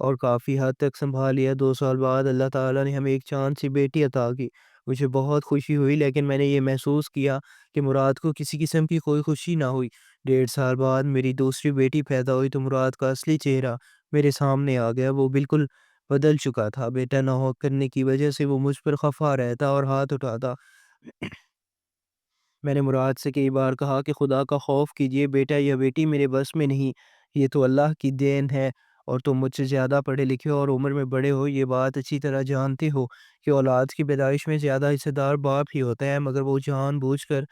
اور کافی حد تک سنبھال لیا۔ 2 سال بعد اللہ تعالیٰ نے ہمیں ایک چاند سی بیٹی عطا کی۔ مجھے بہت خوشی ہوئی، لیکن میں نے یہ محسوس کیا کہ مراد کو کسی قسم کی کوئی خوشی نہ ہوئی۔ 1.5 سال بعد میری دوسری بیٹی پیدا ہوئی تو مراد کا اصلی چہرہ میرے سامنے آ گیا۔ وہ بالکل بدل چکا تھا۔ بیٹا نہ ہو کرنے کی وجہ سے وہ مجھ پر خفا رہتا اور ہاتھ اٹھاتا۔ میں نے مراد سے کئی بار کہا کہ خدا کا خوف کیجئے، بیٹا یا بیٹی میرے بس میں نہیں، یہ تو اللہ کی دین ہے، اور تم مجھ سے زیادہ پڑھے لکھے اور عمر میں بڑے ہو، یہ بات اچھی طرح جانتے ہو کہ اولاد کی پیدائش میں زیادہ حصہ دار باپ ہی ہوتا ہے، مگر وہ جان بوجھ کر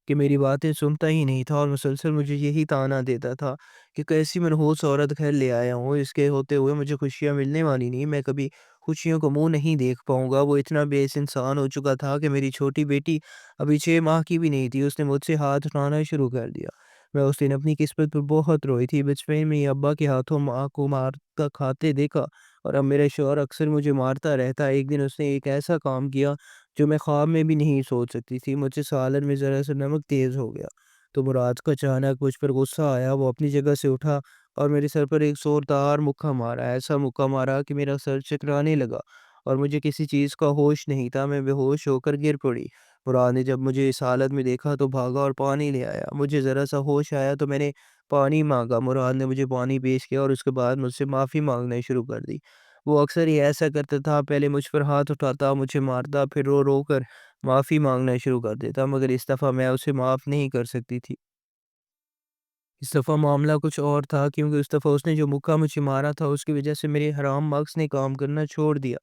کہ میری باتیں سنتا ہی نہیں تھا اور مسلسل مجھے یہی طعنہ دیتا تھا کہ کیسی منحوس عورت گھر لے آیا ہوں، اس کے ہوتے ہوئے مجھے خوشیاں ملنے والی نہیں، میں کبھی خوشیوں کو منہ نہیں دیکھ پاؤں گا۔ وہ اتنا بے انسان ہو چکا تھا کہ میری چھوٹی بیٹی ابھی 6 ماہ کی بھی نہیں تھی، اس نے مجھ سے ہاتھ اٹھانا شروع کر دیا۔ میں اس دن اپنی قسمت پر بہت روئی تھی۔ بچپن میں ہی ابا کے ہاتھوں ماں کو مارتا کھاتے دیکھا، اور اب میرا شوہر اکثر مجھے مارتا رہتا۔ ایک دن اس نے ایک ایسا کام کیا جو میں خواب میں بھی نہیں سوچ سکتی تھی۔ مجھ سے سالن میں ذرا سا نمک تیز ہو گیا تو مراد کو اچانک مجھ پر غصہ آیا۔ وہ اپنی جگہ سے اٹھا اور میرے سر پر ایک زوردار مکہ مارا، ایسا مکہ مارا کہ میرا سر چکرانے لگا اور مجھے کسی چیز کا ہوش نہیں تھا۔ میں بے ہوش ہو کر گر پڑی۔ مراد نے جب مجھے اس حالت میں دیکھا تو بھاگا اور پانی لے آیا۔ مجھے ذرا سا ہوش آیا تو میں نے پانی مانگا۔ مراد نے مجھے پانی پیش کیا اور اس کے بعد مجھ سے معافی مانگنا شروع کر دی۔ وہ اکثر ہی ایسا کرتا تھا، پہلے مجھ پر ہاتھ اٹھاتا، مجھے مارتا، پھر رو رو کر معافی مانگنا شروع کر دیتا، مگر اس دفعہ میں اسے معاف نہیں کر سکتی تھی۔ اس دفعہ معاملہ کچھ اور تھا، کیونکہ اس دفعہ اس نے جو مکہ مجھے مارا تھا اس کی وجہ سے میرے حرام مغز نے کام کرنا چھوڑ دیا۔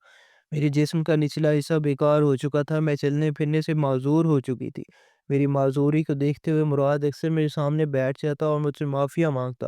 میرے جسم کا نچلا حصہ بیکار ہو چکا تھا، میں چلنے پھرنے سے معذور ہو چکی تھی۔ میری معذوری کو دیکھتے ہوئے مراد اکثر میرے سامنے بیٹھ جاتا اور مجھ سے معافیاں مانگتا۔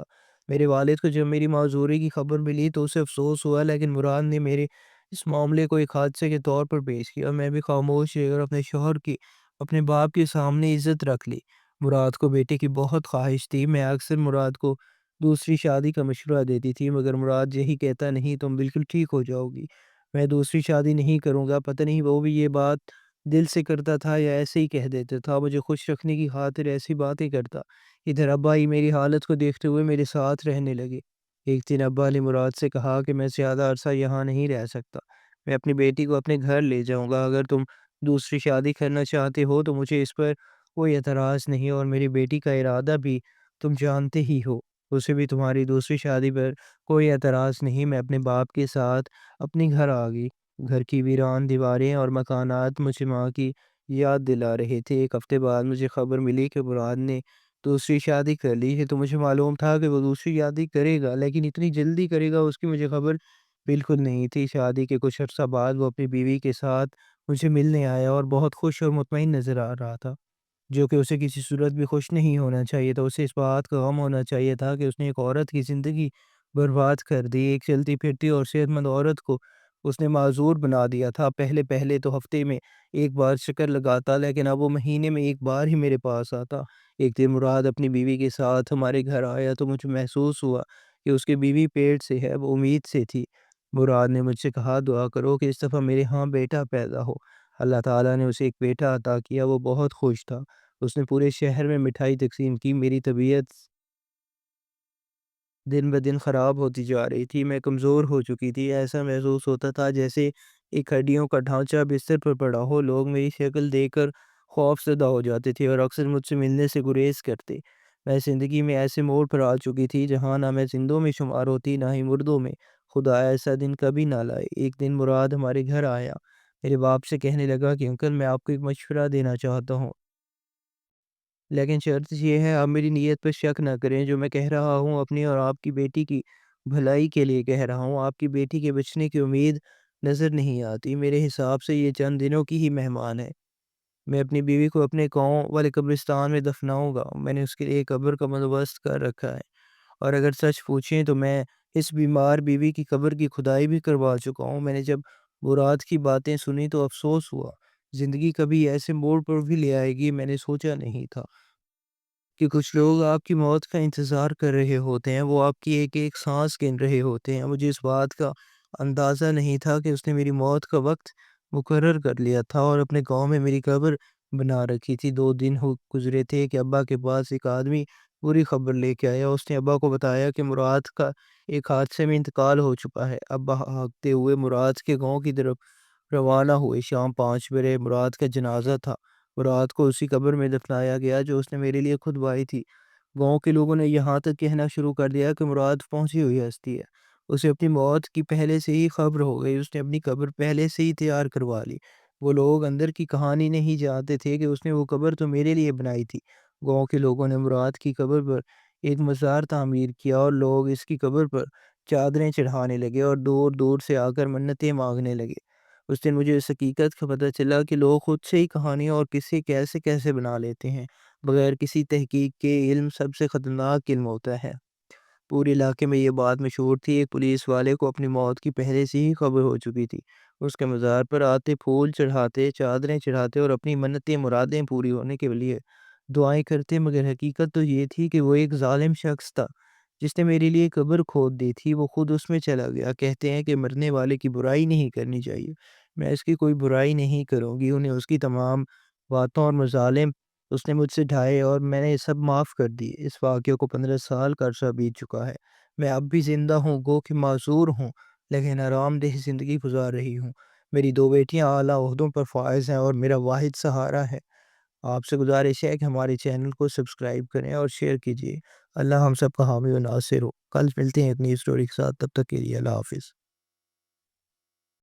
میرے والد کو جب میری معذوری کی خبر ملی تو اسے افسوس ہوا، لیکن مراد نے میرے اس معاملے کو ایک حادثے کے طور پر پیش کیا۔ میں بھی خاموش رہی اور اپنے شوہر کی اپنے باپ کے سامنے عزت رکھ لی۔ مراد کو بیٹے کی بہت خواہش تھی۔ میں اکثر مراد کو دوسری شادی کا مشورہ دیتی تھی، مگر مراد یہی کہتا، نہیں تم بالکل ٹھیک ہو جاؤ گی، میں دوسری شادی نہیں کروں گا۔ پتہ نہیں وہ بھی یہ بات دل سے کرتا تھا یا ایسے ہی کہہ دیتا تھا، مجھے خوش رکھنے کی خاطر ایسی باتیں کرتا۔ ادھر ابا ہی میری حالت کو دیکھتے ہوئے میرے ساتھ رہنے لگے۔ ایک دن ابا نے مراد سے کہا کہ میں زیادہ عرصہ یہاں نہیں رہ سکتا، میں اپنی بیٹی کو اپنے گھر لے جاؤں گا۔ اگر تم دوسری شادی کرنا چاہتے ہو تو مجھے اس پر کوئی اعتراض نہیں، اور میری بیٹی کا ارادہ بھی تم جانتے ہی ہو، اسے بھی تمہاری دوسری شادی پر کوئی اعتراض نہیں۔ میں اپنے باپ کے ساتھ اپنے گھر آ گئی۔ گھر کی ویران دیواریں اور مکانات مجھے ماں کی یاد دلا رہے تھے۔ ایک ہفتے بعد مجھے خبر ملی کہ مراد نے دوسری شادی کر لی ہے، تو مجھے معلوم تھا کہ وہ دوسری شادی کرے گا، لیکن اتنی جلدی کرے گا اس کی مجھے خبر بالکل نہیں تھی۔ شادی کے کچھ عرصہ بعد وہ اپنی بیوی کے ساتھ مجھے ملنے آیا اور بہت خوش اور مطمئن نظر آ رہا تھا، جو کہ اسے کسی صورت بھی خوش نہیں ہونا چاہیے تھا۔ اسے اس بات کا غم ہونا چاہیے تھا کہ اس نے ایک عورت کی زندگی برباد کر دی، ایک چلتی پھرتی اور صحت مند عورت کو اس نے معذور بنا دیا تھا۔ پہلے پہلے تو ہفتے میں ایک بار چکر لگاتا، لیکن اب وہ مہینے میں ایک بار ہی میرے پاس آتا۔ ایک دن مراد اپنی بیوی کے ساتھ ہمارے گھر آیا تو مجھے محسوس ہوا کہ اس کی بیوی پیٹ سے ہے، وہ امید سے تھی۔ مراد نے مجھ سے کہا، دعا کرو کہ اس دفعہ میرے ہاں بیٹا پیدا ہو۔ اللہ تعالیٰ نے اسے ایک بیٹا عطا کیا۔ وہ بہت خوش تھا، اس نے پورے شہر میں مٹھائی تقسیم کی۔ میری طبیعت دن بدن خراب ہوتی جا رہی تھی، میں کمزور ہو چکی تھی، ایسا محسوس ہوتا تھا جیسے ایک ہڈیوں کا ڈھانچہ بستر پر پڑا ہو۔ لوگ میری شکل دیکھ کر خوف زدہ ہو جاتے تھے اور اکثر مجھ سے ملنے سے گریز کرتے۔ میں زندگی میں ایسے موڑ پر آ چکی تھی جہاں نہ میں زندوں میں شمار ہوتی نہ ہی مردوں میں۔ خدا ایسا دن کبھی نہ لائے۔ ایک دن مراد ہمارے گھر آیا، میرے باپ سے کہنے لگا کہ انکل میں آپ کو ایک مشورہ دینا چاہتا ہوں، لیکن شرط یہ ہے آپ میری نیت پر شک نہ کریں، جو میں کہہ رہا ہوں اپنی اور آپ کی بیٹی کی بھلائی کے لیے کہہ رہا ہوں۔ آپ کی بیٹی کے بچنے کی امید نظر نہیں آتی، میرے حساب سے یہ چند دنوں کی ہی مہمان ہے۔ میں اپنی بیوی کو اپنے گاؤں والے قبرستان میں دفناؤں گا، میں نے اس کے لیے قبر کا بندوبست کر رکھا ہے، اور اگر سچ پوچھیں تو میں اس بیمار بیوی کی قبر کی کھدائی بھی کروا چکا ہوں۔ میں نے جب مراد کی باتیں سنی تو افسوس ہوا، زندگی کبھی ایسے موڑ پر بھی لے آئے گی، میں نے سوچا نہیں تھا کہ کچھ لوگ آپ کی موت کا انتظار کر رہے ہوتے ہیں، وہ آپ کی ایک ایک سانس گن رہے ہوتے ہیں۔ مجھے اس بات کا اندازہ نہیں تھا کہ اس نے میری موت کا وقت مقرر کر لیا تھا اور اپنے گاؤں میں میری قبر بنا رکھی تھی۔ 2 دن گزرے تھے کہ ابا کے پاس ایک آدمی پوری خبر لے کے آیا۔ اس نے ابا کو بتایا کہ مراد کا ایک حادثے میں انتقال ہو چکا ہے۔ ابا بھاگتے ہوئے مراد کے گاؤں کی طرف روانہ ہوئے۔ شام 5 بجے مراد کا جنازہ تھا۔ مراد کو اسی قبر میں دفنایا گیا جو اس نے میرے لیے کھدوائی تھی۔ گاؤں کے لوگوں نے یہاں تک کہنا شروع کر دیا کہ مراد پہنچی ہوئی ہستی ہے۔ اسے اپنی موت کی پہلے سے ہی خبر ہو گئی۔ اس نے اپنی قبر پہلے سے ہی تیار کروا لی۔ وہ لوگ اندر کی کہانی نہیں جانتے تھے کہ اس نے وہ قبر تو میرے لیے بنائی تھی۔ گاؤں کے لوگوں نے مراد کی قبر پر ایک مزار تعمیر کیا اور لوگ اس کی قبر پر چادریں چڑھانے لگے اور دور دور سے آ کر منتیں مانگنے لگے۔ اس دن مجھے اس حقیقت کا پتہ چلا کہ لوگ خود سے ہی کہانیاں اور قصے کیسے کیسے بنا لیتے ہیں۔ بغیر کسی تحقیق کے علم سب سے خطرناک علم ہوتا ہے۔ پورے علاقے میں یہ بات مشہور تھی۔ ایک پولیس والے کو اپنی موت کی پہلے سے ہی خبر ہو چکی تھی۔ اس کے مزار پر آتے، پھول چڑھاتے، چادریں چڑھاتے اور اپنی منتیں مرادیں پوری ہونے کے لیے دعائیں کرتے، مگر حقیقت تو یہ تھی کہ وہ ایک ظالم شخص تھا جس نے میرے لیے قبر کھود دی تھی۔ وہ خود اس میں چلا گیا۔ کہتے ہیں کہ مرنے والے کی برائی نہیں کرنی چاہیے۔ میں اس کی کوئی برائی نہیں کروں گی۔ انہیں اس کی تمام باتوں اور مظالم اس نے مجھ سے ڈھائے اور میں نے سب معاف کر دی۔ اس واقعے کو 15 سال کا عرصہ بیت چکا ہے۔ میں اب بھی زندہ ہوں، گو کہ معذور ہوں، لیکن آرام دہ زندگی گزار رہی ہوں۔ میری 2 بیٹیاں اعلیٰ عہدوں پر فائز ہیں اور میرا واحد سہارا ہے۔ آپ سے گزارش ہے کہ ہمارے چینل کو سبسکرائب کریں اور شیئر کیجیے۔ اللہ ہم سب کا حامی و ناصر ہو۔ کل ملتے ہیں ایک نئی اسٹوری کے ساتھ، تب تک کے لیے اللہ حافظ۔